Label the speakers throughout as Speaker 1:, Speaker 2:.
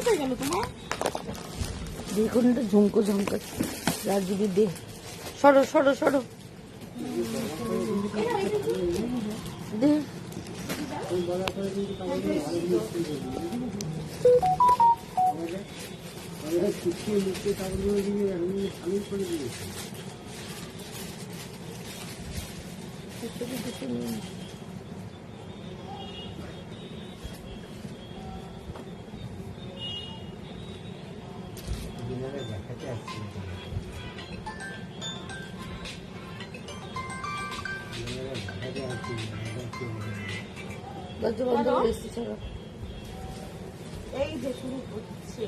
Speaker 1: কোথায় গেল তোমার?
Speaker 2: দেখুন তো ঝুমকো ঝুমকো রাজুবি দে সরো সরো সরো দে দরজা বন্ধ করে এসছি সরো
Speaker 1: এই যে শুরু করছে।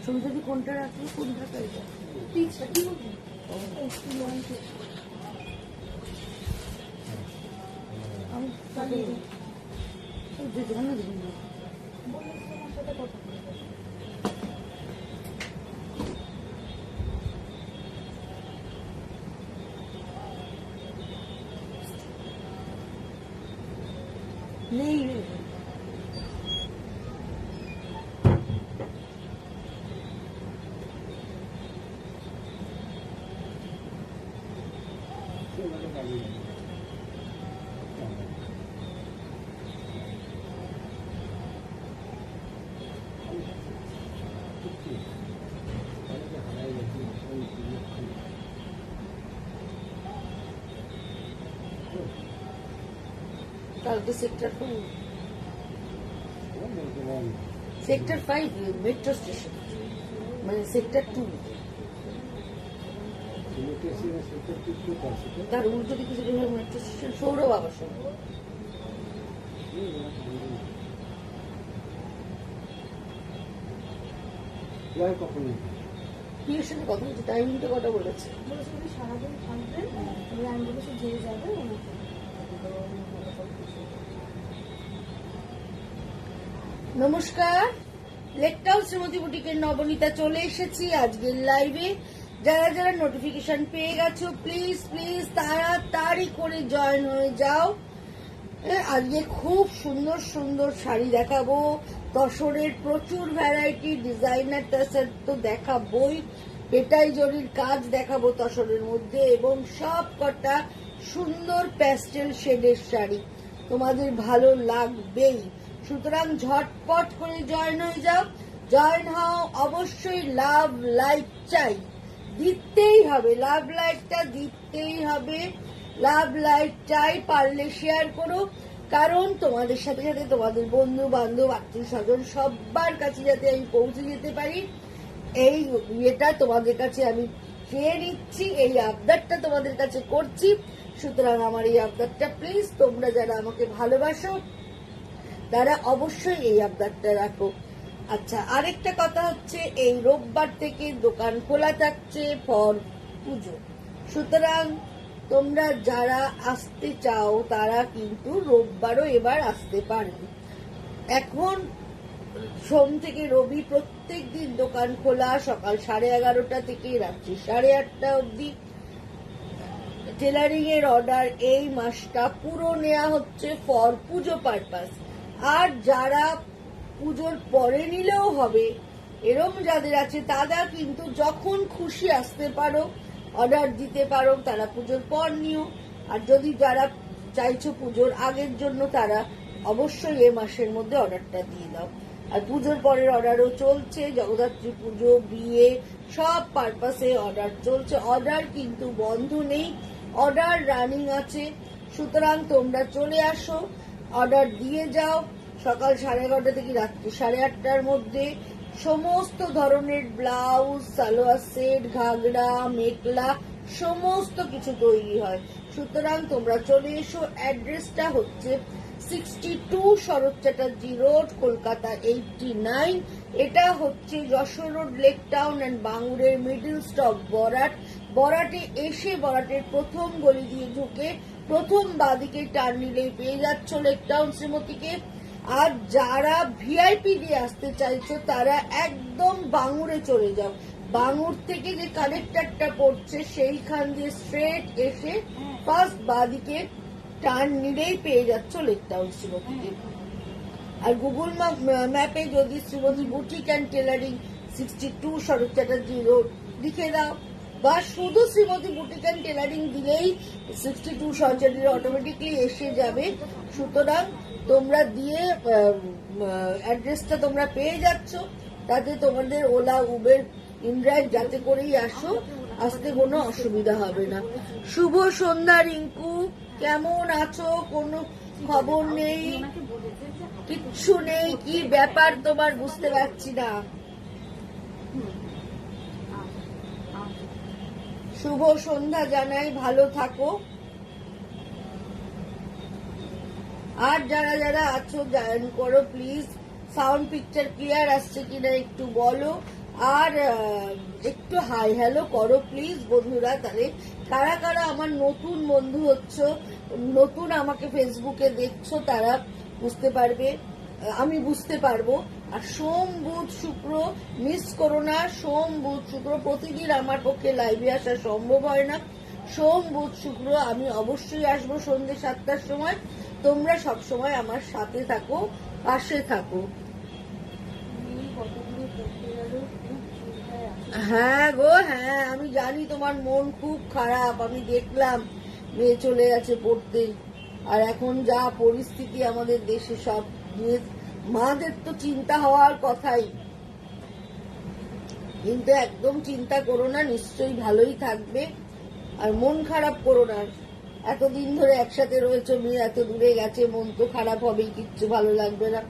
Speaker 2: ছবিটা কোনটা রাখবো কোনটা পাইবা
Speaker 1: পিকটা কি বলবো? একটু লঞ্চ
Speaker 2: আমি জানা দিবি না
Speaker 1: বলে তোমার সাথে কথা বলবো।
Speaker 2: নেই রে কালকে সেক্টর 5 মেট্রো স্টেশন মানে সেক্টর 2 তার উল্টো দিকে যেটা মেট্রো স্টেশন সৌরভ আবাসন প্রিয়ের সাথে কথা বলছি টাইমিংটা কটা বলেছে
Speaker 1: বলেছে যদি সারাদিন থাকবেন তাহলে আমি বলেছি যে যাবে ওনাকে।
Speaker 2: নমস্কার লেকটাউন শ্রীমতী বুটিকের নবনীতা চলে এসেছি আজকের লাইভে। যারা যারা নোটিফিকেশন পেয়ে গেছো প্লিজ প্লিজ তাড়াতাড়ি করে জয়েন হয়ে যাও। আজকে খুব সুন্দর সুন্দর শাড়ি দেখাবো, তসরের প্রচুর ভ্যারাইটি, ডিজাইনার টাসের তো দেখাবোই, পেটাই জরির কাজ দেখাবো তসরের মধ্যে এবং সব কটা সুন্দর প্যাস্টেল শেডের শাড়ি তোমাদের ভালো লাগবেই। সুতরাং ঝটপট করে জয়েন হয়ে যাও। জয়েন হও, অবশ্যই লাভ লাইক চাই, দিতেই হবে, লাভ লাইকটা দিতেই হবে, লাভ লাইক চাই। পারলে শেয়ার করো, কারণ তোমাদের সাথে সাথে তোমাদের বন্ধু বান্ধব আত্মীয় স্বজন সবার কাছে যাতে আমি পৌঁছে যেতে পারি, এই ইয়েটা তোমাদের কাছে আমি চেয়ে নিচ্ছি, এই আবদারটা তোমাদের কাছে করছি। সুতরাং আমার এই আবদারটা প্লিজ তোমরা যারা আমাকে ভালোবাসো তারা অবশ্যই এই আবদারটা রাখো। আচ্ছা, আরেকটা কথা হচ্ছে এই রোববার থেকে দোকান খোলা থাকছে ফর পুজো। সুতরাং তোমরা যারা আসতে চাও তারা কিন্তু রোববারও এবার আসতে পারবে। এখন সোম থেকে রবি প্রত্যেক দিন দোকান খোলা, সকাল 11:30 থেকে রাত্রি 8:30 অবধি। টেলারিং এর অর্ডার এই মাসটা পুরো নেওয়া হচ্ছে ফর পুজো পারপাস। আর যারা পুজোর পরে নিলেও হবে এরম যাদের আছে তারা কিন্তু যখন খুশি আসতে পারো, অর্ডার দিতে পারো, তারা পুজোর পর নিও। আর যদি যারা চাইছো পুজোর আগের জন্য তারা অবশ্যই এ মাসের মধ্যে অর্ডারটা দিয়ে দাও। আর পুজোর পরের অর্ডারও চলছে, জগদ্ধাত্রী পুজো, বিয়ে, সব পারপাসে অর্ডার চলছে। অর্ডার কিন্তু বন্ধ নেই, অর্ডার রানিং আছে। সুতরাং তোমরা চলে আসো, অর্ডার দিয়ে যাও। সকাল 11:30 থেকে রাত্রি 8:30 মধ্যে সমস্ত ধরনের ব্লাউজ, সালোয়ার সেট, ঘাগরা, মেখলা সমস্ত কিছু তৈরি হয়। সুতরাং তোমরা চলে এসো। অ্যাড্রেসটা হচ্ছে 62 শরৎ চ্যাটার্জি রোড, কলকাতা 89। এটা হচ্ছে Jessore road, Lake Town and বাঙ্গুরের মিডল স্টপ বরাট। বরাটে এসে বরাটের প্রথম গলি দিয়ে ঢুকে প্রথম বাদিকে টার্ন নিলেই পেয়ে যাচ্ছ লেকটাউন শ্রীমতীকে। আর যারা ভিআইপি দিয়ে আসতে চাইছো তারা একদম বাঙুরে চলে যাও, বাঙুর থেকে যে কানেক্টরটা পড়ছে সেইখান দিয়ে স্ট্রেট এসে ফার্স্ট বাদিকে টার্ন নিলেই পেয়ে যাচ্ছ লেকটাউন শ্রীমতীকে। আর গুগল ম্যাপে যদি Shrimati boutique and tailoring 62 Sarat Chatterjee road লিখে দাও, বা শুধু শ্রীমতী বুটিক অ্যান্ড টেলারিং দিলেই 62 শরৎ চ্যাটার্জি অটোমেটিকলি এসে যাবে। সুতরাং তোমরা দিয়ে অ্যাড্রেসটা তোমরা পেয়ে যাচ্ছ, তাতে তোমাদের ওলা উবের ইনড্রাইভ যাতে করেই আসো, আসতে কোনো অসুবিধা হবে না। শুভ সন্ধ্যা রিঙ্কু, কেমন আছো? কোনো খবর নেই, কিচ্ছু নেই, কি ব্যাপার তোমার বুঝতে পারছি না। শুভ সন্ধ্যা জানাই, ভালো থাকো। আর যারা যারা আছো জয়েন করো প্লিজ। সাউন্ড পিকচার ক্লিয়ার আসছে কিনা একটু বলো, আর একটু হাই হ্যালো করো প্লিজ বন্ধুরা। তাহলে কারা কারা আমার নতুন বন্ধু হচ্ছ, নতুন আমাকে ফেসবুকে দেখছো, তারা বুঝতে পারবে, আমি বুঝতে পারবো। আর সোম বুধ শুক্র মিস করো না। সোম বুধ শুক্র প্রতিদিন আমার পক্ষে লাইভে আসা সম্ভব হয় না। সোম বুধ শুক্র আমি অবশ্যই আসবো সন্ধ্যে 7টার সময়। তোমরা সব সময় আমার সাথে থাকো, পাশে থাকো। হ্যাঁ গো, হ্যাঁ আমি জানি তোমার মন খুব খারাপ, আমি দেখলাম মেয়ে চলে গেছে পড়তে। আর এখন যা পরিস্থিতি আমাদের দেশে, সব মাদের তো চিন্তা হওয়ার কথাই, কিন্তু একদম চিন্তা করো না, নিশ্চয়ই ভালোই থাকবে। আর মন খারাপ করো না, এতদিন ধরে একসাথে রয়েছে, মেয়ে এত দূরে গেছে, মন তো খারাপ হবেই, কিচ্ছু ভালো লাগবে না,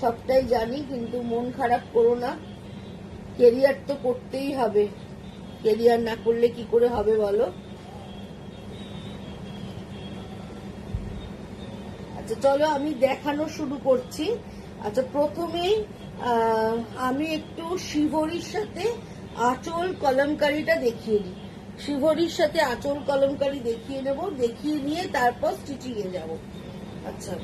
Speaker 2: সবটাই জানি, কিন্তু মন খারাপ করো না। কেরিয়ার তো করতেই হবে, কেরিয়ার না করলে কি করে হবে বলো। আচ্ছা চলো আমি দেখানো শুরু করছি। আচ্ছা প্রথমেই আমি একটু শিভরির সাথে আঁচল কলমকারিটা দেখিয়ে দিই। শিভরির সাথে আঁচল কলমকারি দেখিয়ে নেব, দেখিয়ে নিয়ে তারপর স্টিচিং এ যাব। আচ্ছা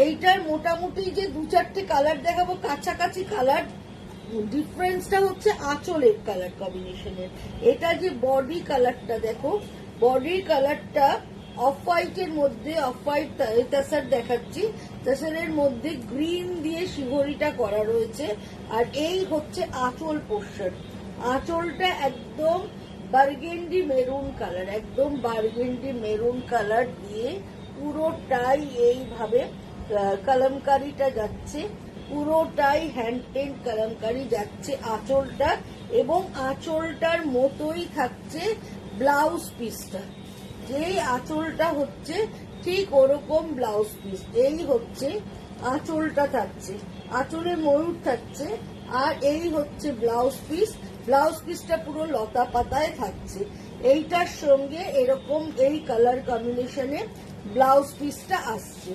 Speaker 2: এইটার মোটামুটি যে 2-4টে কালার দেখাবো, কাছাকাছি কালার, ডিফারেন্সটা হচ্ছে আঁচলের কালার কম্বিনেশনের। এটা যে বডি কালারটা দেখো, বডির কালারটা অফ হোয়াইটের মধ্যে, অফ হোয়াইট তাসার দেখাচ্ছি, তাসারের মধ্যে গ্রিন দিয়ে শিভরিটা করা রয়েছে। আর এই হচ্ছে আঁচল পোর্শন, আঁচলটা একদম বার্গেন্ডি মেরুন কালার, একদম বার্গেন্ডি মেরুন কালার দিয়ে পুরোটাই এইভাবে কলমকারিটা যাচ্ছে, পুরোটাই হ্যান্ড পেন্ট কলমকারি যাচ্ছে আঁচলটা, এবং আঁচলটার মতোই থাকছে ব্লাউজ পিসটা। যেই আঁচলটা হচ্ছে ঠিক ওরকম ব্লাউজ পিস, এই হচ্ছে আঁচলটা থাকছে, আঁচলে ময়ূর থাকছে, আর এই হচ্ছে ব্লাউজ পিস। ব্লাউজ পিসটা পুরো লতা পাতায় থাকছে, এইটার সঙ্গে এরকম এই কালার কম্বিনেশনে ব্লাউজ পিসটা আসছে।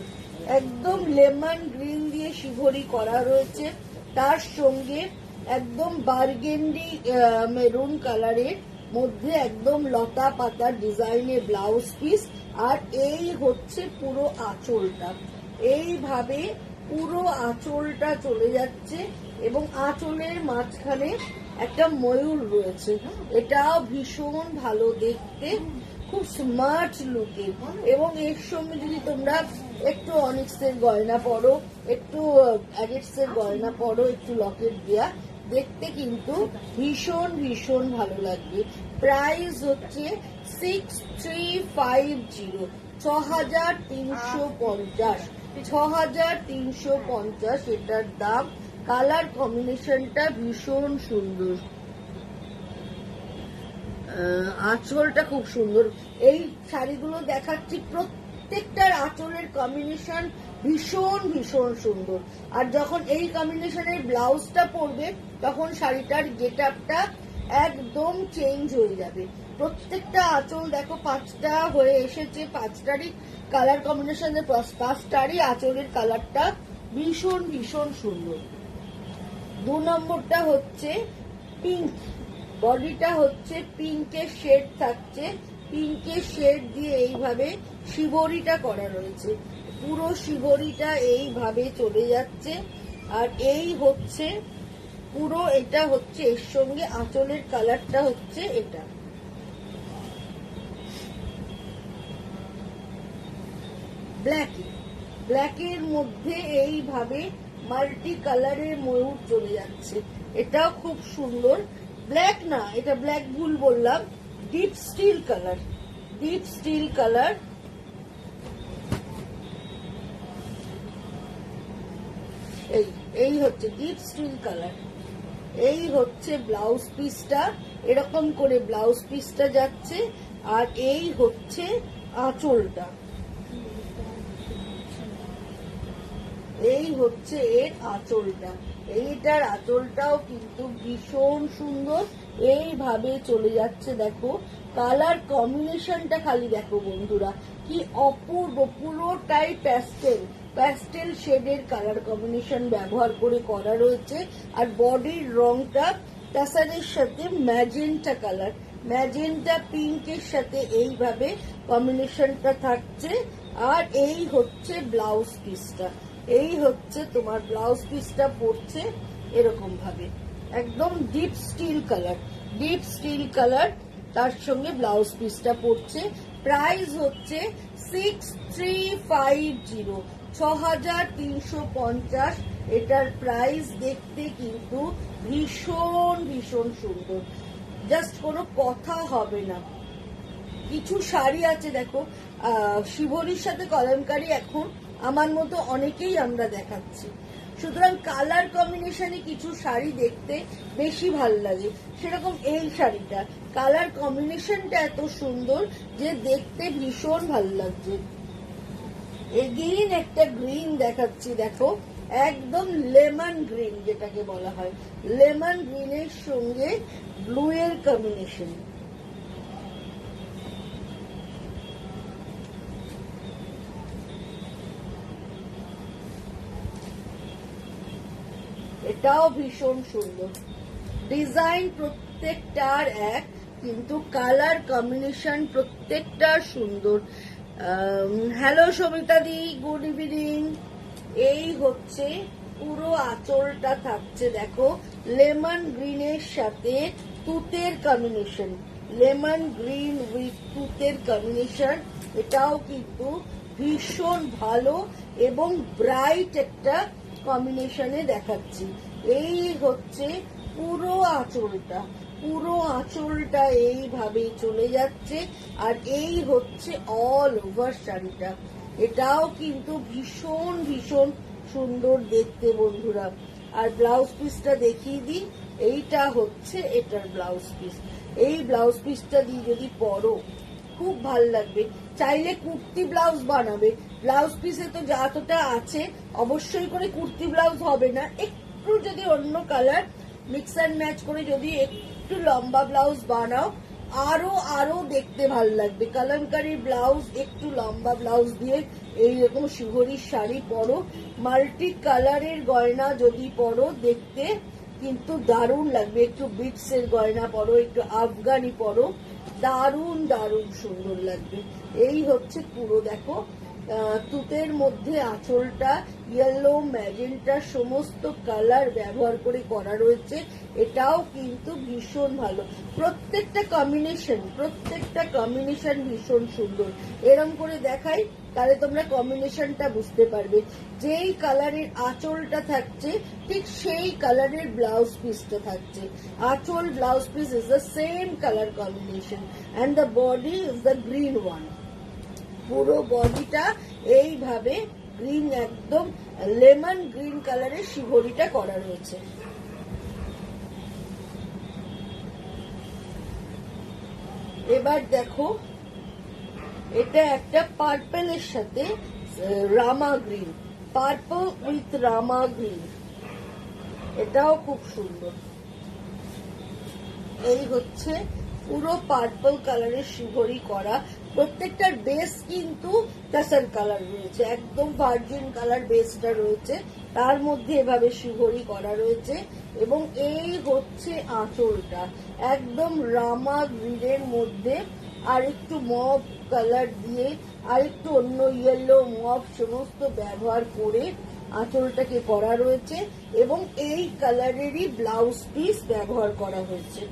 Speaker 2: একদম লেমন গ্রিন দিয়ে শিভরি করা রয়েছে, তার সঙ্গে একদম বার্গেন্ডি মেরুন কালারের মধ্যে একদম লতা পাতার ডিজাইনের ব্লাউজ পিস। আর এই হচ্ছে পুরো আঁচলটা, এইভাবে পুরো আঁচলটা চলে যাচ্ছে, এবং আঁচলের মাঝখানে একটা ময়ূর রয়েছে, এটাও ভীষণ ভালো দেখতে, খুব স্মার্ট লুকের। এবং এর সঙ্গে যদি তোমরা একটু অনিক্সের গয়না পরো, একটু অ্যাগেটসের গয়না পরো, একটু লকেট দেয়া, দেখতে কিন্তু ভীষণ ভীষণ ভালো লাগবে। প্রাইস হচ্ছে 6350, 6350, 6350 এটার দাম। কালার কম্বিনেশনটা ভীষণ সুন্দর, আঁচলটা খুব সুন্দর। এই শাড়িগুলো দেখাচ্ছি প্রত্যেকটার আঁচলের কম্বিনেশন ভীষণ ভীষণ সুন্দর। আর যখন এই কম্বিনেশনের ব্লাউজটা পরবে তখন শাড়িটার গেট আপটা একদম চেঞ্জ হয়ে যাবে। প্রত্যেকটা আঁচল দেখো 5টা হয়ে এসেছে, 5টারই কালার কম্বিনেশন, 5টারই আঁচলের কালারটা ভীষণ ভীষণ সুন্দর। 2 নম্বরটা হচ্ছে পিঙ্ক, বডিটা হচ্ছে পিঙ্কের শেড থাকছে, পিঙ্কের শেড দিয়ে এইভাবে শিবরিটা করা রয়েছে। পুরো শিবরিটা এইভাবে চলে যাচ্ছে। আর এই হচ্ছে পুরো, এটা হচ্ছে এর সঙ্গে আঁচলের কালারটা হচ্ছে এটা। ব্ল্যাকের মধ্যে এইভাবে মাল্টি কালারের ময়ূর চলে যাচ্ছে। এটাও খুব সুন্দর। ব্ল্যাক না, এটা ব্ল্যাক ভুল বললাম, ডিপ স্টিল কালার। এই হচ্ছে ডিপ স্টিল কালার। এই হচ্ছে ব্লাউজ পিসটা, এরকম করে ব্লাউজ পিসটা যাচ্ছে। আর এই হচ্ছে আঁচলটা, এই হচ্ছে এর আঁচলটা। এইটার আঁচলটাও কিন্তু ভীষণ সুন্দর, এইভাবে চলে যাচ্ছে। দেখো কালার কম্বিনেশনটা খালি দেখো বন্ধুরা, কি অপূর্ব। পুরোটাই প্যাস্টেল শেডের কালার কম্বিনেশন ব্যবহার করে করা রয়েছে। আর বডির রংটা টাসারের সাথে ম্যাজেন্টা কালার, ম্যাজেন্টা পিঙ্কের সাথে এইভাবে কম্বিনেশনটা থাকছে। আর এই হচ্ছে ব্লাউজ পিসটা, এই হচ্ছে তোমার ব্লাউজ পিসটা পড়ছে এরকম ভাবে, একদম ডিপ স্টিল কালার। তার সঙ্গে ব্লাউজ পিসটা পড়ছে। প্রাইস হচ্ছে 6350, 6350। এটার প্রাইস দেখতে কিন্তু ভীষণ সুন্দর, জাস্ট কোনো কথা হবে না। কিছু শাড়ি আছে দেখো, শিবরির সাথে কলমকারী এখন আমার মতো অনেকেই আমরা দেখাচ্ছি। সুতরাং কালার কম্বিনেশনে কিছু শাড়ি দেখতে বেশি ভাল লাগে, সেরকম এই শাড়িটা কালার কম্বিনেশনটা এত সুন্দর যে দেখতে ভীষণ ভাল লাগছে। এগেইন একটা গ্রিন দেখাচ্ছি, দেখো একদম লেমন গ্রিন, যেটাকে বলা হয় লেমন গ্রিনের সঙ্গে ব্লু এর কম্বিনেশন। এটাও ভীষণ সুন্দর, ডিজাইন প্রত্যেকটার এক, কিন্তু কালার কম্বিনেশন প্রত্যেকটা সুন্দর। Hello Samita di, good evening. এই হচ্ছে পুরো আঁচলটা থাকছে, দেখো লেমন গ্রিনের সাথে তুতের কম্বিনেশন, লেমন গ্রিন উইথ তুতের কম্বিনেশন। এটাও কিন্তু ভীষণ ভালো এবং ব্রাইট একটা কম্বিনেশনে দেখাচ্ছি। এই হচ্ছে পুরো আঁচলটা এইভাবে চলে যাচ্ছে। আর এই হচ্ছে অল ওভার শাড়িটা, এটাও কিন্তু ভীষণ সুন্দর দেখতে বন্ধুরা। আর ব্লাউজ পিসটা দেখিয়ে দিই, এইটা হচ্ছে এটার ব্লাউজ পিস। এই ব্লাউজ পিসটা দিয়ে যদি পরো খুব ভাল লাগবে। চাইলে কুর্তি ব্লাউজ বানাবে, ব্লাউজ পিসে তো যতটা আছে অবশ্যই করে কুর্তি ব্লাউজ হবে না, একটু যদি অন্য কালার মিক্স অ্যান্ড ম্যাচ করে যদি একটু লম্বা ব্লাউজ বানাও আরো দেখতে ভাল লাগবে। কলমকারীর ব্লাউজ একটু লম্বা ব্লাউজ দিয়ে এইরকম শিবরির শাড়ি পরো, মাল্টি কালারের গয়না যদি পরো দেখতে কিন্তু দারুণ লাগবে। একটু বিটস এর গয়না পরো, একটু আফগানি পরো, দারুণ সুন্দর লাগবে। এই হচ্ছে পুরো দেখো তুতের মধ্যে আঁচলটা ইয়েলো ম্যাজেন্টা সমস্ত কালার ব্যবহার করে করা রয়েছে। এটাও কিন্তু ভীষণ ভালো, প্রত্যেকটা কম্বিনেশন ভীষণ সুন্দর। এরম করে দেখাই তাহলে তোমরা কম্বিনেশনটা বুঝতে পারবে। যেই কালারের আঁচলটা থাকছে ঠিক সেই কালারের ব্লাউজ পিসটা থাকছে। আঁচল blouse piece is the same colour combination and the body is the green one. পুরো বডিটা এইভাবে গ্রিন, একদম লেমন গ্রিন কালারের শিবরিটা করা রয়েছে। এবার দেখো এটা একটা পার্পেলের সাথে rama green, purple with rama green, এটাও খুব সুন্দর। এই হচ্ছে পুরো পার্পল কালারের শিবরি করা, প্রত্যেকটার বেস কিন্তু টাসার কালার রয়েছে, একদম ভার্জিন কালার বেসটা রয়েছে, তার মধ্যে এভাবে শিবরি করা রয়েছে। এবং এই হচ্ছে আঁচলটা, একদম রামা গ্রিনের মধ্যে আর একটু মভ কালার দিয়ে আর একটু অন্য ইয়েলো মভ সমস্ত ব্যবহার করে আঁচলটাকে করা রয়েছে এবং এই কালারেরই ব্লাউজ পিস ব্যবহার করা হয়েছে।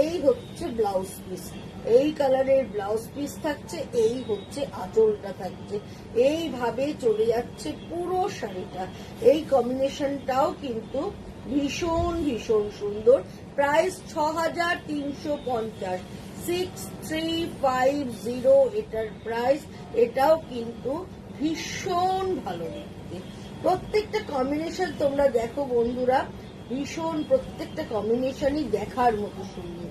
Speaker 2: এই হচ্ছে ব্লাউজ পিস, এই কালারের ব্লাউজ পিস থাকছে, এই হচ্ছে আঁচলটা থাকছে। এইভাবে চলে যাচ্ছে পুরো শাড়িটা। এই কম্বিনেশনটাও কিন্তু ভীষণ ভীষণ সুন্দর। প্রাইস 6350, 6350 এটার প্রাইস। এটাও কিন্তু ভীষণ ভালো দেখতে। প্রত্যেকটা কম্বিনেশন তোমরা দেখো বন্ধুরা, ভীষণ প্রত্যেকটা কম্বিনেশনই দেখার মতো সুন্দর।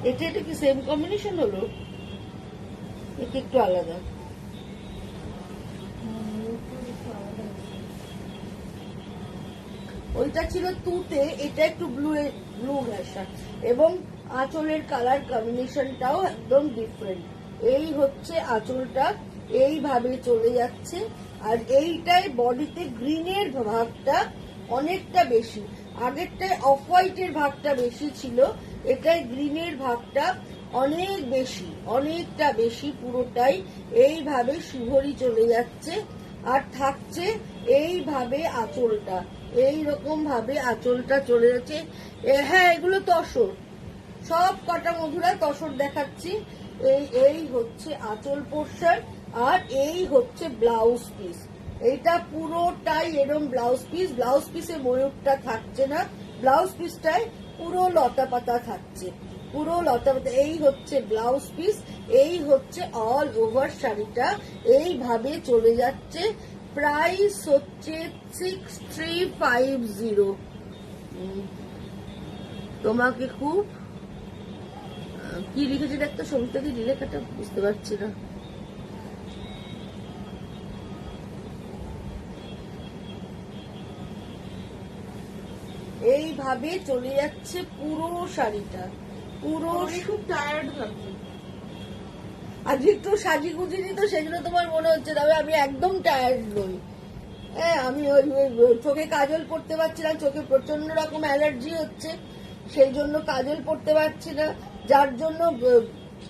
Speaker 2: এটা কি সেম কম্বিনেশন হলো? এটা একটু আলাদা। ওইটা ছিল তুতে, এটা একটু ব্লু ঘেঁষা এবং আঁচলের কালার কম্বিনেশনটাও একদম ডিফারেন্ট। এই হচ্ছে আঁচলটা, এইভাবে চলে যাচ্ছে। আর এইটাই বডিতে গ্রিনের ভাগটা অনেকটা বেশি, আগেরটায় অফ হোয়াইটের ভাগটা বেশি ছিল, এটাই গ্রিনের ভাগটা অনেক বেশি, অনেকটা বেশি। পুরোটাই এইভাবে শিভরি চলে যাচ্ছে আর থাকছে এইভাবে আঁচলটা, এইরকম ভাবে আঁচলটা চলে যাচ্ছে। হ্যাঁ, এগুলো তসর, সব কটা মধুরা তসর দেখাচ্ছি। এই হচ্ছে আঁচল পোর্শন আর এই হচ্ছে ব্লাউজ পিস। এইটা পুরোটাই এরকম ব্লাউজ পিস। ব্লাউজ পিসে ময়ূরটা থাকছে না, ব্লাউজ পিসটায় পুরো লতা পাতা থাকছে, পুরো লতা পাতা। এই হচ্ছে ব্লাউজ পিস, এই হচ্ছে অল ওভার শাড়িটা এইভাবে চলে যাচ্ছে। প্রাইস হচ্ছে 6350। তোমাকে খুব কি লিখেছে একটা সবিতা দি লেখাটা বুঝতে পারছি না। এইভাবে চলে যাচ্ছে পুরো শাড়িটা, পুরো। খুব টায়ার্ড লাগছে আজকে, একটু সাজি গুজিনি তো সেজন্য তোমার মনে হচ্ছে, তবে আমি একদম টায়ার্ড নই। হ্যাঁ, আমি চোখে কাজল পড়তে পারছি না, চোখে প্রচন্ড রকম অ্যালার্জি হচ্ছে, সেই জন্য কাজল পড়তে পারছি না, যার জন্য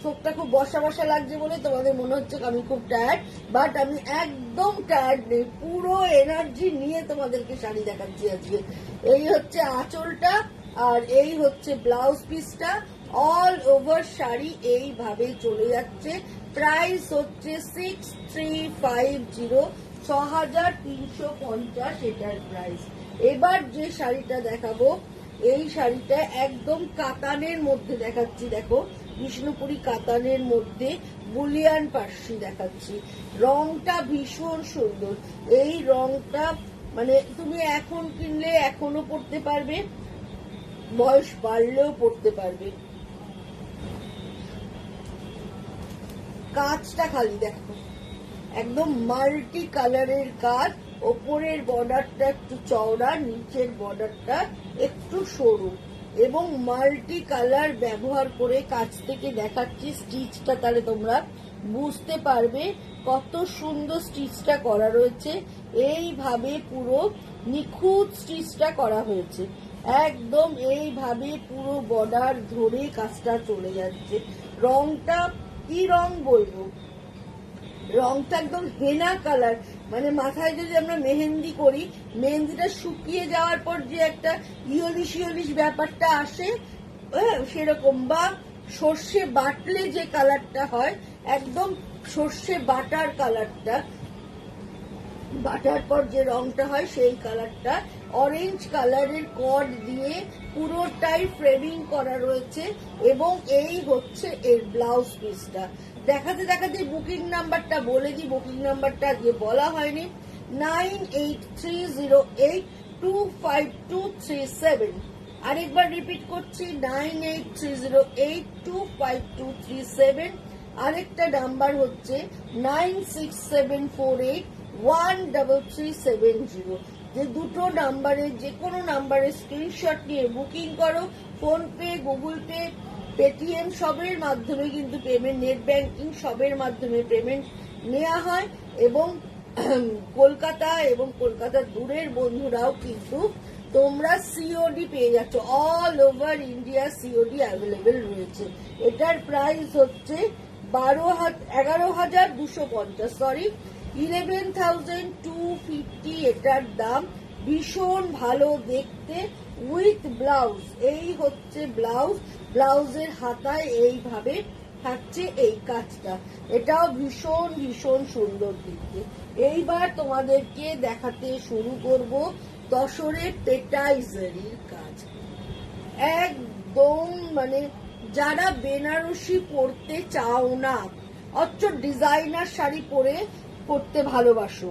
Speaker 2: চোখটা খুব বসা বসা লাগছে বলে তোমাদের মনে হচ্ছে আমি খুব টায়ার্ড, বাট আমি একদম টায়ার্ড নেই, পুরো এনার্জি নিয়ে তোমাদেরকে শাড়ি দেখাচ্ছি আজকে। এই হচ্ছে আঁচলটা আর এই হচ্ছে ব্লাউজ পিসটা, অল ওভার শাড়ি এইভাবে চলে যাচ্ছে। প্রাইস হচ্ছে 6350, 6350 এটার প্রাইস। এবার যে শাড়িটা দেখাবো, এই শাড়িটা একদম কাতানের মধ্যে দেখাচ্ছি। দেখো, বিষ্ণুপুরি কাতানের মধ্যে বুলিয়ান পার্সি দেখাচ্ছি। রংটা ভীষণ সুন্দর। এই রংটা মানে তুমি এখন কিনলে এখনো পরতে পারবে, বয়স বাড়লেও পরতে পারবে। কাজটা খালি দেখো, একদম মাল্টি কালারের কাজ। ওপরের বর্ডারটা একটু চওড়া, নিচের বর্ডারটা একটু সরু এবং মাল্টি কালার ব্যবহার করে কাছ থেকে দেখাচ্ছি স্টিচটা, তাহলে তোমরা বুঝতে পারবে কত সুন্দর স্টিচটা করা রয়েছে। এইভাবে পুরো নিখুঁত স্টিচটা করা হয়েছে, একদম এইভাবে পুরো বর্ডার ধরে কাজটা চলে যাচ্ছে। রংটা কি রং বলবো, রংটা একদম হেনা কালার, মানে মাথায় যদি আমরা মেহেন্দি করি, মেহেন্দিটা শুকিয়ে যাওয়ার পর যে একটা ইয়লিশ ইয়লিশ ব্যাপারটা আসে, সেরকম, বা সর্ষে বাটলে যে কালারটা হয়, একদম সর্ষে বাটার কালারটা, বাটার পর যে রংটা হয় সেই কালারটা। অরেঞ্জ কালারের কর্ড দিয়ে পুরোটাই ফ্রেমিং করা রয়েছে এবং এই হচ্ছে এর ব্লাউজ পিসটা। দেখাতে দেখাতে বুকিং নাম্বারটা বলে দিই, বুকিং নাম্বারটা আজকে বলা হয়নি, 9830825237। আরেকবার রিপিট করছি, 9830825237। আরেকটা নাম্বার হচ্ছে 9674813370। যে দুটো নাম্বারে যে কোনো নাম্বারে স্ক্রিনশট নিয়ে বুকিং করো, phone pay, Google pay, Paytm সবের মাধ্যমে কিন্তু পেমেন্ট, নেট ব্যাংকিং সবের মাধ্যমে পেমেন্ট নেওয়া হয়, এবং কলকাতা এবং কলকাতার দূরের বন্ধুরাও কিন্তু তোমরা সিওডি পেয়ে যাচ্ছ। All over India COD available রয়েছে। এটার প্রাইস হচ্ছে 11,250, সরি 11,250 এটার দাম। ভীষণ ভালো দেখতে, উইথ ব্লাউজ। এই হচ্ছে ব্লাউজ, ব্লাউজের হাতায় এইভাবে থাকছে এই কাজটা, এটাও ভীষণ ভীষণ সুন্দর দেখতে। এইবার তোমাদেরকে দেখাতে শুরু করব তসরের পেটাইজারির কাজ। একদম মানে যারা বেনারসি পরতে চাও না, অথচ ডিজাইনার শাড়ি পরতে ভালোবাসো,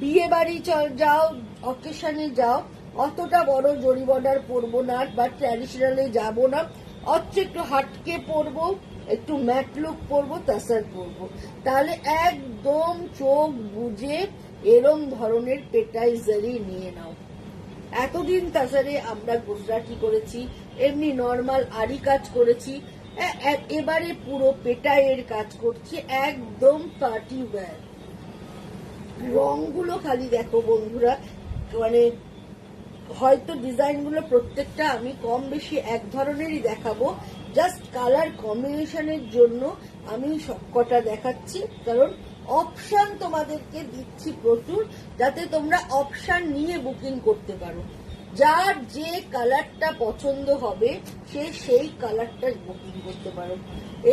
Speaker 2: বিয়ে বাড়ি যাও, অকেশনে যাও, অতটা বড় জরি বর্ডার পরবো না বা ট্র্যাডিশনালে যাবো না, অথচ একটু হাটকে পরবো, একটু ম্যাট লুক পরবো, তাসার পরবো, তাহলে একদম চোখ বুঝে এরম ধরনের পেটাইজারি নিয়ে নাও। এতদিন তাসারে আমরা গুজরাটি করেছি, এমনি নর্মাল আরি কাজ করেছি, এবারে পুরো পেটাইয়ের কাজ করছি, একদম পার্টি ওয়্যার। রংগুলো খালি দেখো বন্ধুরা, মানে হয়তো ডিজাইনগুলো প্রত্যেকটা আমি কম বেশি এক ধরনেরই দেখাবো, জাস্ট কালার কম্বিনেশনের জন্য আমি সবকটা দেখাচ্ছি, কারণ অপশন তোমাদেরকে দিচ্ছি প্রচুর, যাতে তোমরা অপশন নিয়ে বুকিং করতে পারো। যার যে কালারটা পছন্দ হবে সে সেই কালারটা বুকিং করতে পারো।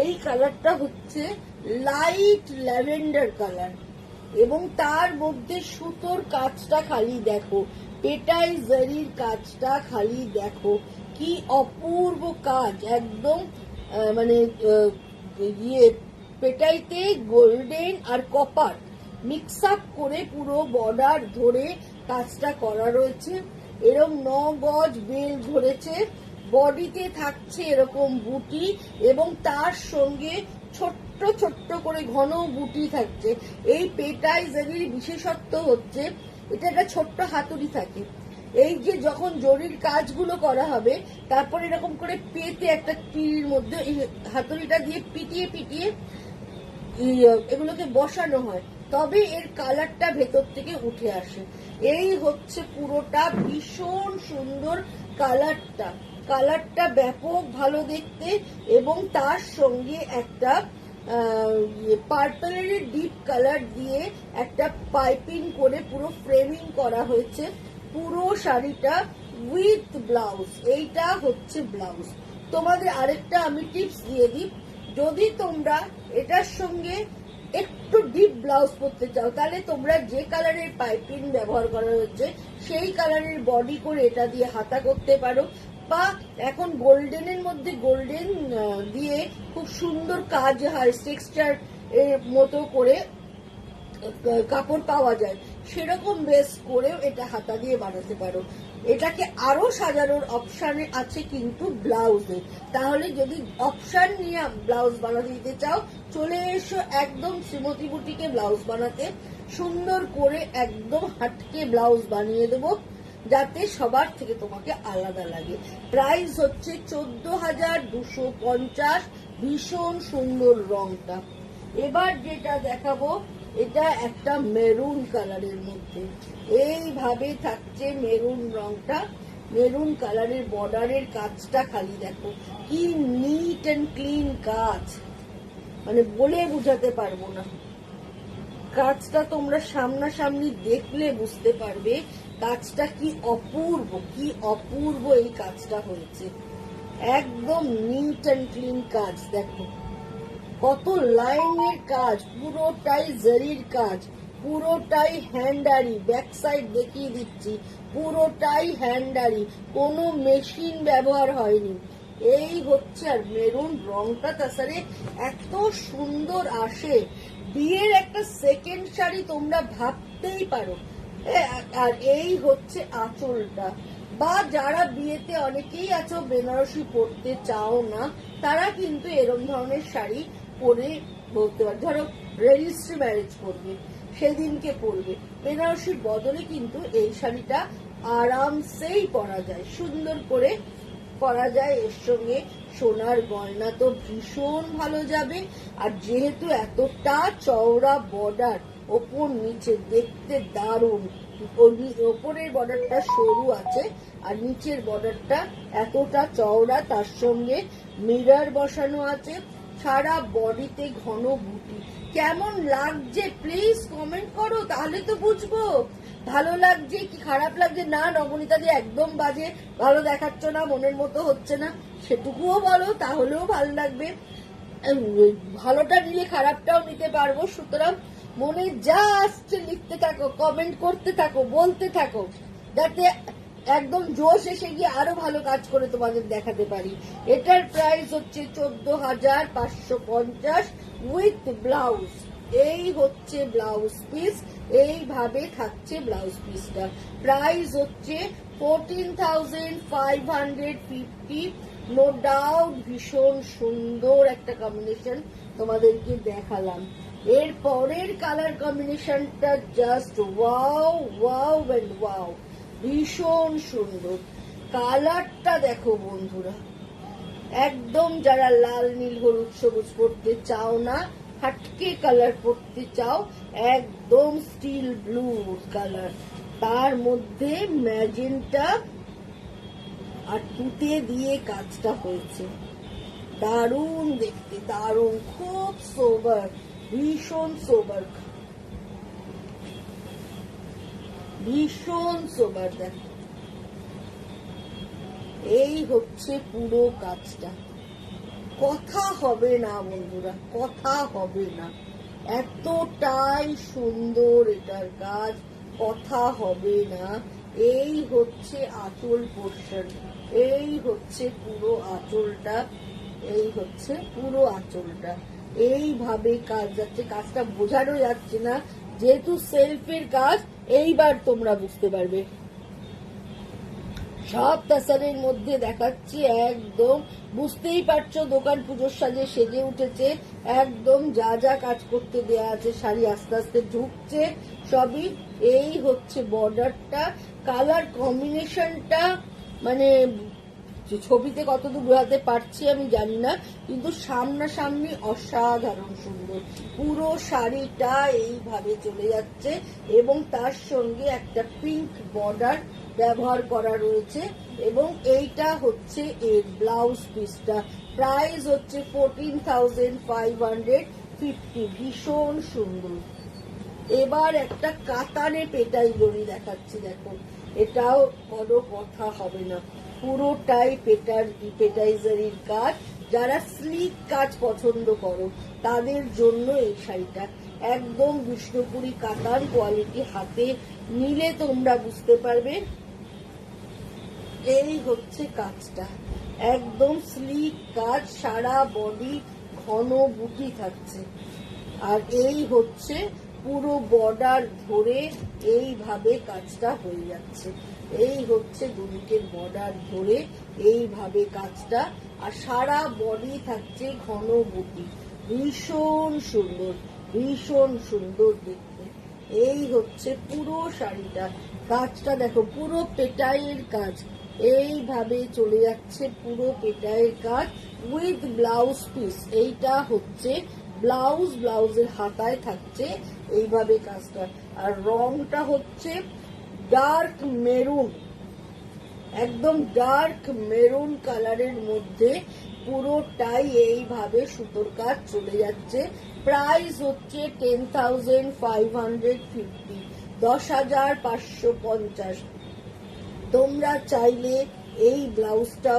Speaker 2: এই কালারটা হচ্ছে লাইট ল্যাভেন্ডার কালার, এবং তার মধ্যে সুতোর কাজটা খালি দেখো, পেটাইজারির কাজটা খালি দেখো, কি অপূর্ব কাজ। একদম মানে পেটাইতে গোল্ডেন আর কপার মিক্স আপ করে পুরো বর্ডার ধরে কাজটা করা রয়েছে। এরকম 9 গজ বেল ধরেছে, বডিতে থাকছে এরকম বুটি, এবং তার সঙ্গে ছোট্ট ছোট্ট করে ঘন বুটি থাকছে। এই পেটাইজারির বিশেষত্ব হচ্ছে এটা একটা ছোট্ট হাতুড়ি থাকে, এই যে যখন জরির কাজগুলো করা হবে তারপর এরকম করে পেতে একটা পিড়ির মধ্যে এই হাতুড়িটা দিয়ে পিটিয়ে পিটিয়ে এগুলোকে বসানো হয়, তবে এর কালারটা ভেতর থেকে উঠে আসে। এই হচ্ছে পুরোটা, ভীষণ সুন্দর কালারটা, কালারটা ব্যাপক ভালো দেখতে, এবং তার সঙ্গে একটা পার্পলের ডিপ কালার দিয়ে একটা পাইপিং করে পুরো ফ্রেমিং করা হয়েছে পুরো শাড়িটা উইথ ব্লাউজ। এইটা হচ্ছে ব্লাউজ। তোমাদের আরেকটা আমি টিপস দিয়ে দিই, যদি তোমরা এটার সঙ্গে একটু ডিপ ব্লাউজ পরতে চাও, তাহলে তোমরা যে কালারের পাইপিং ব্যবহার করা হচ্ছে সেই কালারের বডি করে এটা দিয়ে হাতা করতে পারো, বা এখন গোল্ডেনের মধ্যে গোল্ডেন দিয়ে খুব সুন্দর কাজ হয়, টেক্সচার এর মতো করে কাপড় পাওয়া যায়, সেরকম বেস করেও এটা হাতা দিয়ে বানাতে পারো। এটাকে আরো সাজানোর অপশন আছে কিন্তু ব্লাউজে, তাহলে যদি অপশন নিয়ে ব্লাউজ বানাতে দিতে চাও চলে এসো একদম শ্রীমতী বুটিকে ব্লাউজ বানাতে, সুন্দর করে একদম হাটকে ব্লাউজ বানিয়ে দেবো, যাতে সবার থেকে তোমাকে আলাদা লাগে। প্রাইস হচ্ছে 14,250, ভীষণ সুন্দর রংটা। এবার যেটা দেখাবো এটা একটা মেরুন কালারের মধ্যে, এইভাবে থাকছে মেরুন রংটা, মেরুন কালারের বর্ডারের কাজটা খালি দেখো, কি নিট এন্ড ক্লিন কাজ, মানে বলে বোঝাতে পারবো না। কাজটা তোমরা সামনাসামনি দেখলে বুঝতে পারবে কাজটা কি অপূর্ব, কি অপূর্ব এই কাজটা হয়েছে। একদম নিট এন্ড ক্লিন কাজ দেখো, কত লাইনের কাজ, পুরোটাই জরির কাজ, পুরোটাই হ্যান্ডারি, ব্যাক সাইড দেখিয়ে দিচ্ছি, পুরোটাই হ্যান্ডারি, কোনো মেশিন ব্যবহার হয়নি। এই হচ্ছে, আর মেরুন রংটা তাছাড়া এত সুন্দর আসে, বিয়ের একটা সেকেন্ড শাড়ি তোমরা ভাবতেই পারো। আর এই হচ্ছে আঁচলটা, বা যারা বিয়েতে অনেকেই আছো বেনারসি পরতে চাও না, তারা কিন্তু এরকম ধরনের শাড়ি পরে বলতে পারে, ধরো রেজিস্ট্রি ম্যারেজ করবে সেদিনকে পরবে, বেনারসির বদলে কিন্তু এই শাড়িটা আরামসেই পরা যায়। সুন্দর করে করা যায়, এর সঙ্গে সোনার গয়না তো ভীষণ ভালো যাবে। আর যেহেতু এতটা চওড়া বর্ডার, ওপর নিচে দেখতে দারুণ। ওপরের বর্ডারটা সরু আছে আর নিচের বর্ডারটা এতটা চওড়া, তার সঙ্গে মিরর বসানো আছে, সারা বডিতে ঘন বুটি। কেমন লাগছে প্লিজ কমেন্ট করো, তাহলে তো বুঝবো ভালো লাগছে কি খারাপ লাগছে। না নবনীতা দিয়ে একদম বাজে, ভালো দেখাচ্ছ না, মনের মতো হচ্ছে না, সেটুকুও বলো, তাহলেও ভালো লাগবে। ভালোটা নিলে খারাপটাও নিতে পারবো। সুতরাং মনে যা আসছে লিখতে থাকো, কমেন্ট করতে থাকো, বলতে থাকো, যাতে একদম জোশ এসে গিয়ে আরো ভালো কাজ করে তোমাদের দেখাতে পারি। এটার প্রাইস হচ্ছে 14,550 উইথ ব্লাউজ। এই হচ্ছে ব্লাউজ পিস, এইভাবে থাকছে ব্লাউজ পিসটা। প্রাইস হচ্ছে 14,550। নো ডাউট ভীষণ সুন্দর একটা কম্বিনেশন তোমাদেরকে দেখালাম। এর পরের কালার কম্বিনেশনটা just wow wow and wow, ভীষণ সুন্দর। কালারটা দেখো বন্ধুরা, একদম যারা লাল নীল হলুদ সবুজ পড়তে চাও না, হাটকে কালার পড়তে চাও, একদম স্টিল ব্লু কালার, তার মধ্যে ম্যাজেন্টা আর তুতে দিয়ে কাজটা হয়েছে। দারুণ দেখতে, দারুণ, খুব সোবার, ভীষণ সোবার, ভীষণ সোবার। দেখো এই হচ্ছে পুরো কাজটা, কথা হবে না বন্ধুরা, কথা হবে না, এতটাই সুন্দর এটার কাজ, কথা হবে না। এই হচ্ছে আঁচল পোর্শন, এই হচ্ছে পুরো আঁচলটা, এই হচ্ছে পুরো আঁচলটা, এইভাবে কাজ যাচ্ছে। কাজটা বোঝানো যাচ্ছে না, যেহেতু সেলফের কাজ, এইবার তোমরা বুঝতে পারবে। সব তাসারের মধ্যে দেখাচ্ছি, একদম বুঝতেই পারছো দোকান পুজোর সাজে সেজে উঠেছে। একদম যা যা কাজ করতে দেয়া আছে, শাড়ি আস্তে আস্তে ঢুকছে সবই। এই হচ্ছে বর্ডারটা, কালার কম্বিনেশনটা মানে ছবিতে কতদূর বোঝাতে পারছি আমি জানি না, কিন্তু সামনাসামনি অসাধারণ সুন্দর। পুরো শাড়িটা এইভাবে চলে যাচ্ছে এবং তার সঙ্গে একটা পিঙ্ক বর্ডার ব্যবহার করা রয়েছে, এবং এইটা হচ্ছে এর ব্লাউজ পিসটা। প্রাইস হচ্ছে 14,550, ভীষণ সুন্দর। এবার একটা কাতানে পেটাই জড়ি দেখাচ্ছি, দেখো এটাও কোনো কথা হবে না, পুরোটাই পেটাইজারির কাজ। যারা স্লিক কাজ পছন্দ করো তাদের জন্য এই শাড়িটা একদম বিষ্ণুপুরি কাতান কোয়ালিটি, হাতে নিলে তোমরা বুঝতে পারবে। এই হচ্ছে কাজটা, একদম স্লিক কাজ, সারা বডি ঘন বুটি থাকছে। আর এই হচ্ছে পুরো বর্ডার ধরে এইভাবে কাজটা হয়ে যাচ্ছে। এই হচ্ছে দুদিকের বর্ডার ধরে এইভাবে কাজটা, আর সারা বডি থাকছে ঘন বুটি, ভীষণ সুন্দর, ভীষণ সুন্দর দেখতে। এই হচ্ছে পুরো শাড়িটা, কাজটা দেখো, পুরো পেটাইয়ের কাজ, এইভাবে চলে যাচ্ছে পুরো পেটাইয়ের কাজ উইথ ব্লাউজ পিস। এইটা হচ্ছে ব্লাউজ, ব্লাউজের হাতায় থাকছে এইভাবে কাজটা। আর রংটা হচ্ছে ডার্ক মেরুন, একদম ডার্ক মেরুন কালারের মধ্যে পুরোটাই এইভাবে সুতোর কাজ চলে যাচ্ছে। প্রাইস হচ্ছে 10,550, 10,550। তোমরা চাইলে এই ব্লাউজটা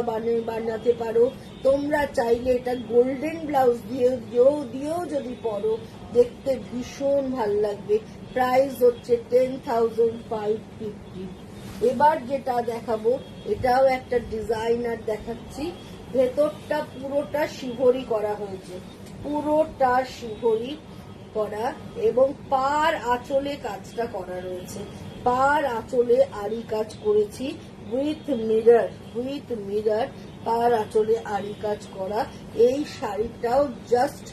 Speaker 2: বানাতে পারো, তোমরা চাইলে এটা গোল্ডেন ব্লাউজ দিয়েও যদি পরো দেখতে ভীষণ ভাল লাগবে। প্রাইস হচ্ছে 10,550। এবার যেটা দেখাবো এটাও একটা ডিজাইনার দেখাচ্ছি। ভেতরটা পুরোটা শিভরি করা হয়েছে, পুরোটা শিভরি করা, এবং পার আঁচলে কাজটা করা রয়েছে। পার আঁচলে আরি কাজ করেছি উইথ মিরর, পার আঁচলে আরি কাজ করা। এই শাড়িটাও জাস্ট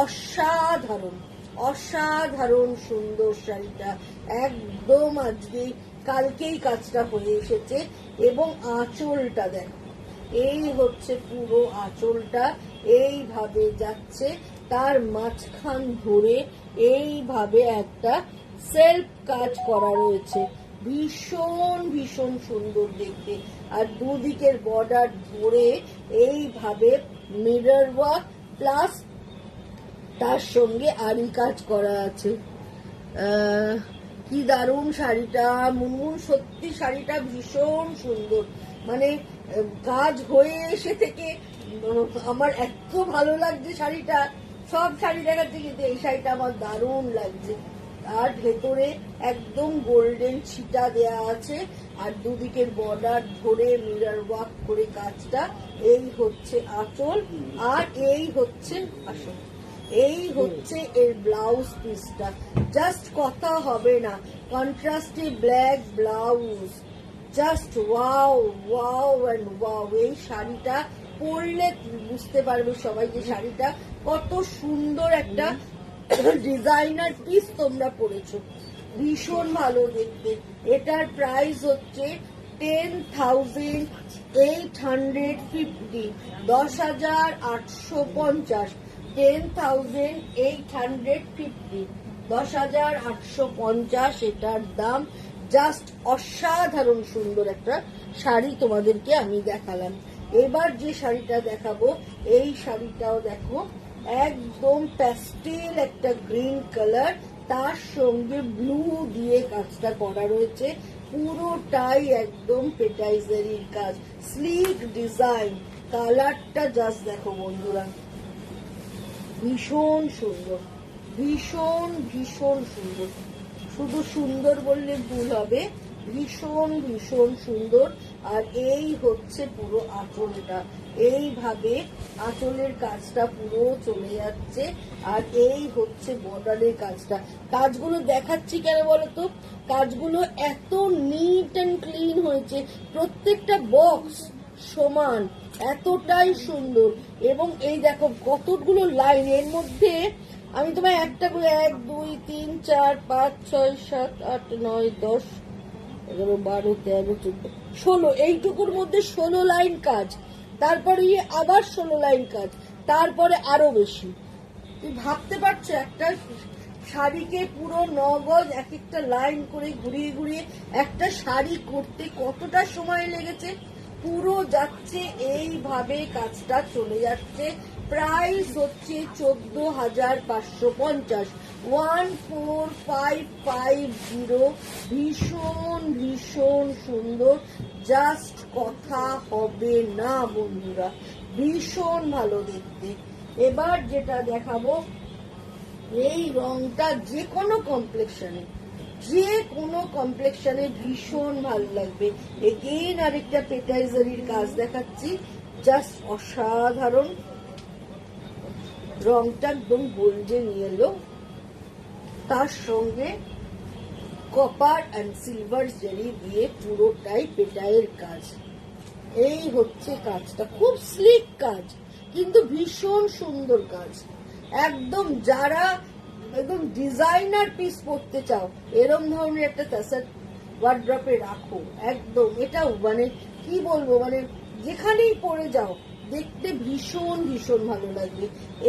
Speaker 2: অসাধারণ, অসাধারণ সুন্দর শাড়িটা, একদম আজকে কালকেই কাজটা হয়ে এসেছে। এবং আঁচলটা দেখো, এই হচ্ছে পুরো আঁচলটা, এইভাবে যাচ্ছে, তার মাঝখান ধরে এইভাবে একটা সেলফ কাজ করা রয়েছে, ভীষণ ভীষণ সুন্দর দেখতে। আর দুদিকের বর্ডার ধরে এইভাবে মিরর ওয়ার্ক প্লাস তার সঙ্গে আরি কাজ করা আছে। কি দারুণ শাড়িটা মুনমুন, সত্যি শাড়িটা ভীষণ সুন্দর। মানে কাজ হয়ে এসে থেকে আমার এত ভালো লাগছে শাড়িটা, সব শাড়ি দেখাচ্ছে কিন্তু এই শাড়িটা আমার দারুণ লাগছে। আর ভেতরে একদম গোল্ডেন ছিটা দেয়া আছে, আর দুদিকের বর্ডার ধরে মিরর ওয়ার্ক করে কাজটা। এই হচ্ছে আঁচল, আর এই হচ্ছে আসল, এই হচ্ছে এর ব্লাউজ পিসটা। জাস্ট কথা হবে না, কন্ট্রাস্টে black blouse, just wow wow and wow. এই শাড়িটা পরলে বুঝতে পারবে সবাই যে শাড়িটা কত সুন্দর একটা ডিজাইনার পিস তোমরা পরেছো, ভীষণ ভালো দেখতে। এটার প্রাইস হচ্ছে 10,850, 10,850, 10,850, 10,850 এটার দাম। জাস্ট অসাধারণ সুন্দর একটা শাড়ি তোমাদেরকে আমি দেখালাম। এবার যে শাড়িটা দেখাবো, এই শাড়িটাও দেখো, একদম প্যাস্টেল একটা গ্রিন কালার, তার সঙ্গে ব্লু দিয়ে কাজটা করা রয়েছে, পুরোটাই একদম পেটাইজারির কাজ, স্লিক ডিজাইন। কালারটা জাস্ট দেখো বন্ধুরা, ভীষণ সুন্দর, ভীষণ ভীষণ সুন্দর। শুধু সুন্দর বললে ভুল হবে, ভীষণ ভীষণ সুন্দর। আর এই হচ্ছে পুরো আঁচলটা, এইভাবে আঁচলের কাজটা পুরো চলে যাচ্ছে, আর এই হচ্ছে বর্ডারের কাজটা। কাজগুলো দেখাচ্ছি কেন বলতো, কাজগুলো এত নিট অ্যান্ড ক্লিন হয়েছে, প্রত্যেকটা বক্স সমান, এতটাই সুন্দর। এবং এই দেখো কতগুলো লাইন এর মধ্যে, আমি তোমায় একটা করে 1 2 3 4 5 6 7 8 9 10 11 12 13 14 16, এইটুকুর মধ্যে 16 লাইন কাজ, তারপরে আবার 16 লাইন কাজ, তারপরে আরো বেশি। তুই ভাবতে পারছো একটা শাড়িকে পুরো 9 গজ এক একটা লাইন করে ঘুরিয়ে ঘুরিয়ে একটা শাড়ি করতে কতটা সময় লেগেছে। পুরো যাচ্ছে এইভাবে কাজটা চলে যাচ্ছে। প্রাইস হচ্ছে 14,550, 14,550। ভীষণ ভীষণ সুন্দর, জাস্ট কথা হবে না বন্ধুরা, ভীষণ ভালো দেখতে। এবার যেটা দেখাবো, এই রংটা যে কোনো কমপ্লেক্সনে, যে কোনো কমপ্লেক্সনে ভীষণ ভালো লাগবে। এগেইন আরেকটা পেটাইজারির কাজ দেখাচ্ছি, জাস্ট অসাধারণ। রংটা একদম গোল্ডেন ইয়েলো, তার সঙ্গে কপার অ্যান্ড সিলভার জারি দিয়ে পুরোটাই পেটাইয়ের কাজ। এই হচ্ছে কাজটা, খুব স্লিক কাজ কিন্তু ভীষণ সুন্দর কাজ। একদম যারা একদম ডিজাইনার পিস পরতে চাও, এরম ধরনের একটা তাসার ওয়ার্ড্রপে রাখো, একদম এটা মানে কি বলবো, মানে যেখানেই পরে যাও দেখতে ভীষণ ভীষণ ভালো লাগবে।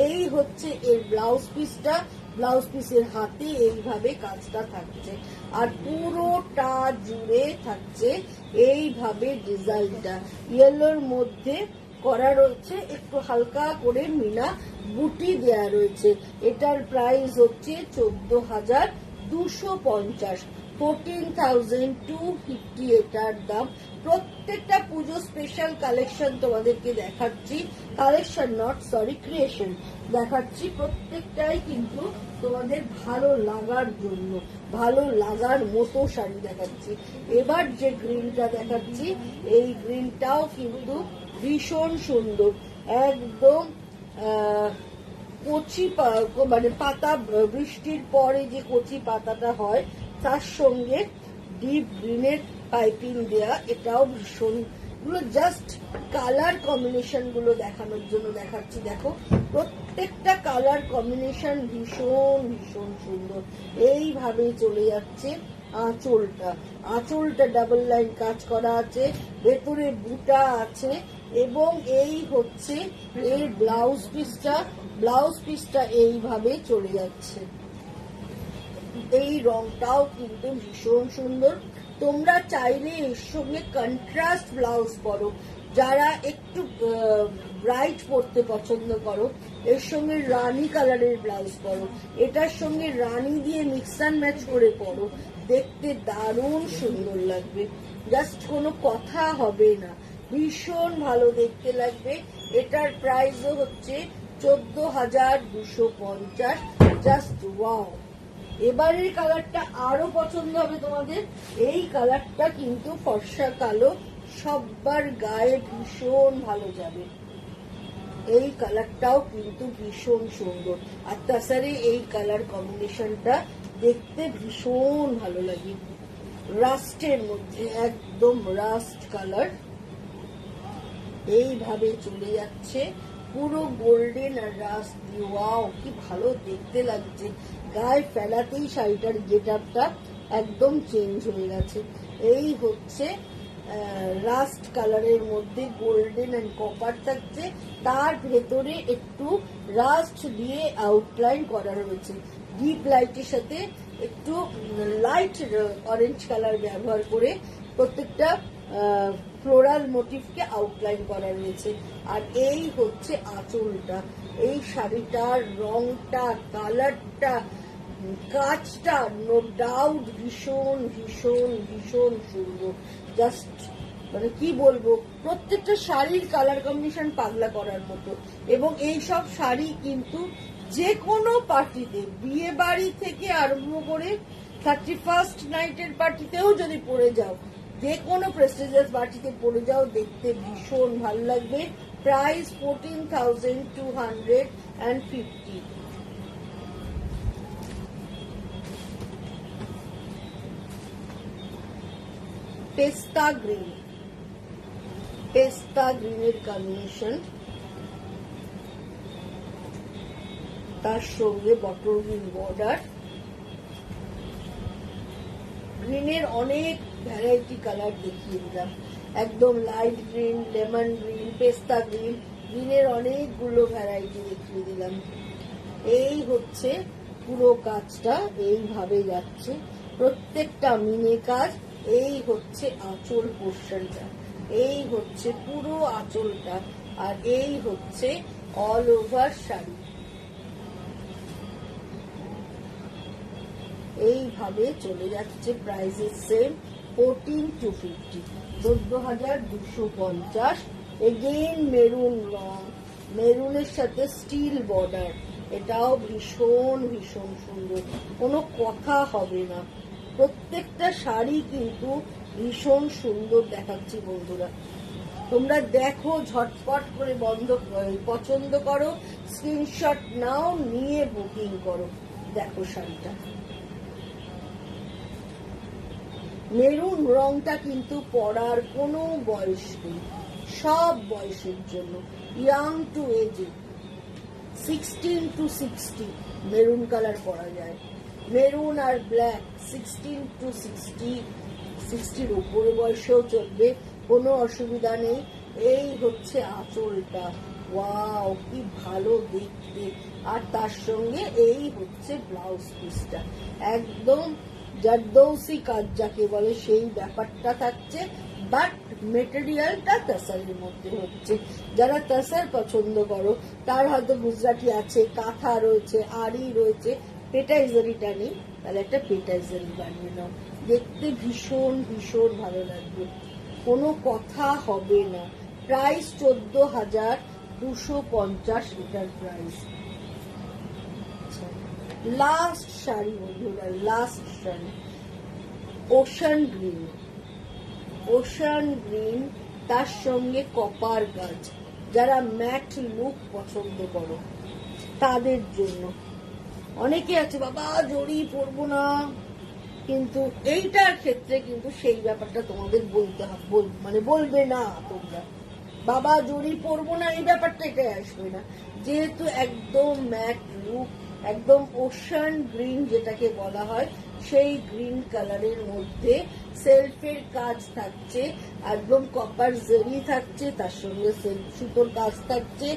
Speaker 2: এই হচ্ছে এর ব্লাউজ পিসটা, ব্লাউজ পিসের হাতে এইভাবে কাজটা থাকছে, আর পুরোটা জুড়ে থাকছে এইভাবে ডিজাইনটা। ইয়েলোর মধ্যে করা রয়েছে, একটু হালকা করে মিনা বুটি দেয়া রয়েছে। এটার প্রাইস হচ্ছে 14,250, 14,250 এটার দাম। প্রত্যেকটা পুজো স্পেশাল কালেকশন তোমাদেরকে দেখাচ্ছি, কালেকশন নট সরি ক্রিয়েশন দেখাচ্ছি। প্রত্যেকটাই কিন্তু তোমাদের ভালো লাগার জন্য, ভালো লাগার মতো শাড়ি দেখাচ্ছি। এবার যে গ্রিনটা দেখাচ্ছি, এই গ্রিনটাও কিন্তু ভীষণ সুন্দর, একদম কচি মানে পাতা, বৃষ্টির পরে যে কচি পাতাটা হয় তার সঙ্গে ডিপ গ্রিনের পাইপিং দেয়া, এটাও ভীষণ। জাস্ট কালার কম্বিনেশন গুলো দেখানোর জন্য দেখাচ্ছি। দেখো প্রত্যেকটা কালার কম্বিনেশন ভীষণ ভীষণ সুন্দর, এইভাবে চলে যাচ্ছে আঁচলটা ডাবল লাইন কাজ করা আছে, ভেতরে বুটা আছে এবং এই হচ্ছে এর ব্লাউজ পিসটা এইভাবে চলে যাচ্ছে। এই রংটাও কিন্তু ভীষণ সুন্দর। তোমরা চাইলে এর সঙ্গে কন্ট্রাস্ট ব্লাউজ পরো, যারা একটু ব্রাইট পরতে পছন্দ করো এর সঙ্গে রানী কালারের ব্লাউজ পরো, এটার সঙ্গে রানী দিয়ে মিক্স অ্যান্ড ম্যাচ করে পরো, দেখতে দারুণ সুন্দর লাগবে, জাস্ট কোনো কথা হবে না, ভীষণ ভালো দেখতে লাগবে। এটার প্রাইসও হচ্ছে 14,250। Just wow. এবারের কালারটা আরো পছন্দ হবে তোমাদের। এই কালারটা কিন্তু ফর্সা কালো, সবার গায়ে ভীষণ ভালো যাবে। এই কালারটাও কিন্তু ভীষণ সুন্দর, আর তাছাড়া এই কালার কম্বিনেশনটা দেখতে ভীষণ ভালো লাগে। রাস্টের মধ্যে একদম রাস্ট কালার, এইভাবে চলে যাচ্ছে পুরো গোল্ডেন আর রাস্ট দিয়ে। ওয়াও, কি ভালো দেখতে লাগছে। গায়ে ফেলাতেই শাড়িটার গেটআপটা একদম চেঞ্জ হয়ে গেছে। এই হচ্ছে রাস্ট কালারের মধ্যে গোল্ডেন এন্ড কপার থাকছে, তার ভেতরে একটু রাস্ট দিয়ে আউটলাইন করা রয়েছে। ডিপ লাইটের সাথে একটু লাইট অরেঞ্জ কালার ব্যবহার করে প্রত্যেকটা ফ্লোরাল মোটিভকে আউটলাইন করা রয়েছে। আর এই হচ্ছে আঁচলটা। এই শাড়িটার রংটা, কালারটা, কাজটা নো ডাউট ভীষণ ভীষণ ভীষণ সুন্দর। জাস্ট মানে কি বলবো, প্রত্যেকটা শাড়ির কালার কম্বিনেশন পাগলা করার মতো। এবং এই সব শাড়ি কিন্তু যে কোনো পার্টিতে, বিয়ে বাড়ি থেকে আরম্ভ করে 31st নাইটের পার্টিতেও যদি পরে যাও, যে কোনো প্রেস্টিজিয়াস পার্টিতে পরে যাও, দেখতে ভীষণ ভালো লাগবে। প্রাইস 14,250। পেস্তা গ্রিনের কম্বিনেশন, তার সঙ্গে বটল গ্রিন বর্ডার। গ্রিনের অনেক ভ্যারাইটি কালার দেখিয়ে দিলাম, একদম লাইট গ্রিন, লেমন গ্রিন, পেস্তা গ্রিন, গ্রিনের অনেকগুলো ভ্যারাইটি দেখিয়ে দিলাম। এই হচ্ছে পুরো কাজটা, এইভাবে যাচ্ছে প্রত্যেকটা মিনে কাজ। এই হচ্ছে আঁচল পোর্শনটা, এই হচ্ছে পুরো আঁচলটা, আর এই হচ্ছে অল ওভার শাড়ি। এইভাবে চলে যাচ্ছে। প্রাইসের সেম 14,250, 14,250। এগেইন মেরুন রং, মেরুনের সাথে স্টিল বর্ডার, এটাও ভীষণ ভীষণ সুন্দর, কোনো কথা হবে না। প্রত্যেকটা শাড়ি কিন্তু ভীষণ সুন্দর দেখাচ্ছি বন্ধুরা। তোমরা দেখো, ঝটপট করে পছন্দ করো, স্ক্রিনশট নাও, নিয়ে বুকিং করো। দেখো শাড়িটা, মেরুন রংটা কিন্তু পরার কোনো বয়স নেই, সব বয়সের জন্য, ইয়াং টু এজে, 16 to 60 মেরুন কালার পরা যায়। মেরুন আর ব্ল্যাক 16 to 60 উপরে বয়সেও চলবে, কোনো অসুবিধা নেই। এই হচ্ছে আঁচলটা, ওয়াও কি ভালো দেখতে। আর তার সঙ্গে এই হচ্ছে ব্লাউজ পিসটা, একদম জারদৌসি কাজ যাকে বলে সেই ব্যাপারটা থাকছে, বাট মেটেরিয়ালটা তাসারের মধ্যে হচ্ছে। যারা তাসার পছন্দ করো, তার হয়তো গুজরাটি আছে, কাঁথা রয়েছে, আড়ি রয়েছে, পেটাইজারিটা নেই, তাহলে একটা পেটাইজারি বানিয়ে নাও, দেখতে ভীষণ ভীষণ ভালো লাগবে, কোনো কথা হবে না। প্রাইস 14,250 এটার প্রাইস। লাস্ট শাড়ি বন্ধুরা, লাস্ট শাড়ি ওশান গ্রিন, তার সঙ্গে কপার কাজ। যারা ম্যাট লুক পছন্দ করো তাদের জন্য। অনেকে আছে বাবা জড়ি পরবো না, কিন্তু এইটার ক্ষেত্রে কিন্তু সেই ব্যাপারটা তোমাদের বলতে হবে, মানে বলবে না তোমরা বাবা জড়ি পরবো না, এই ব্যাপারটা এটাই আসবে না, যেহেতু একদম ম্যাট লুক, একদম ওশান গ্রিন যেটাকে বলা হয়, সেই গ্রিন কালারের মধ্যে সেলফের কাজ থাকছে, একদম কপার জরি থাকছে, তার সঙ্গে সেলফ সুতোর কাজ থাকছে।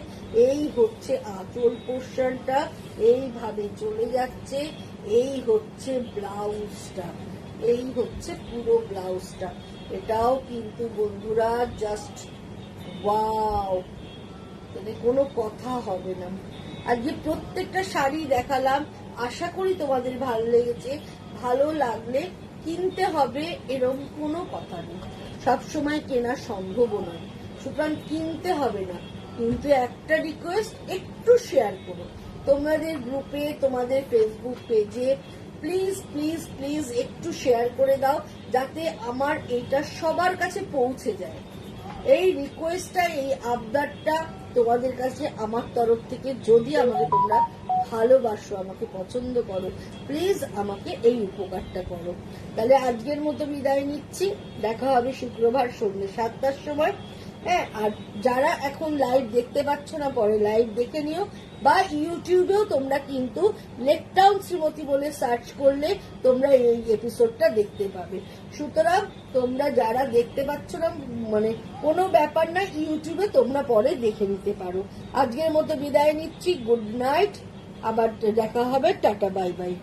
Speaker 2: এই হচ্ছে আঁচল পোর্শনটা, এইভাবে চলে যাচ্ছে। এই হচ্ছে ব্লাউজটা, এই হচ্ছে পুরো ব্লাউজটা। এটাও কিন্তু বন্ধুরা জাস্ট ওয়াও, মানে কোনো কথা হবে না। আজকে প্রত্যেকটা শাড়ি দেখালাম, আশা করি তোমাদের ভালো লেগেছে। ভালো লাগলে কিনতে হবে এরকম কোনো কথা নেই, সবসময় কেনা সম্ভব নয়, সুতরাং কিনতে হবে না। কিন্তু একটা রিকোয়েস্ট, একটু শেয়ার করো তোমাদের গ্রুপে, তোমাদের ফেসবুক পেজে, প্লিজ প্লিজ প্লিজ একটু শেয়ার করে দাও, যাতে আমার এইটা সবার কাছে পৌঁছে যায়। এই রিকোয়েস্টটা, এই আবদারটা তোমাদের কাছে আমার তরফ থেকে, যদি আমাকে তোমরা ভালোবাসো, আমাকে পছন্দ করো, প্লিজ আমাকে এই উপকারটা করো। তাহলে আজকের মতো বিদায় নিচ্ছি, দেখা হবে শুক্রবার সন্ধ্যে 7টার সময়। হ্যাঁ, আর যারা এখন লাইভ দেখতে পাচ্ছ না, পরে লাইভ দেখে নিও, বা ইউটিউবেও তোমরা কিন্তু লেকটাউন শ্রীমতী বলে সার্চ করলে তোমরা এই এপিসোডটা দেখতে পাবে। সুতরাং তোমরা যারা দেখতে পাচ্ছ না, মানে কোনো ব্যাপার না, ইউটিউবে তোমরা পরে দেখে নিতে পারো। আজকের মতো বিদায় নিচ্ছি, গুড নাইট, আবার দেখা হবে, টাটা বাই বাই।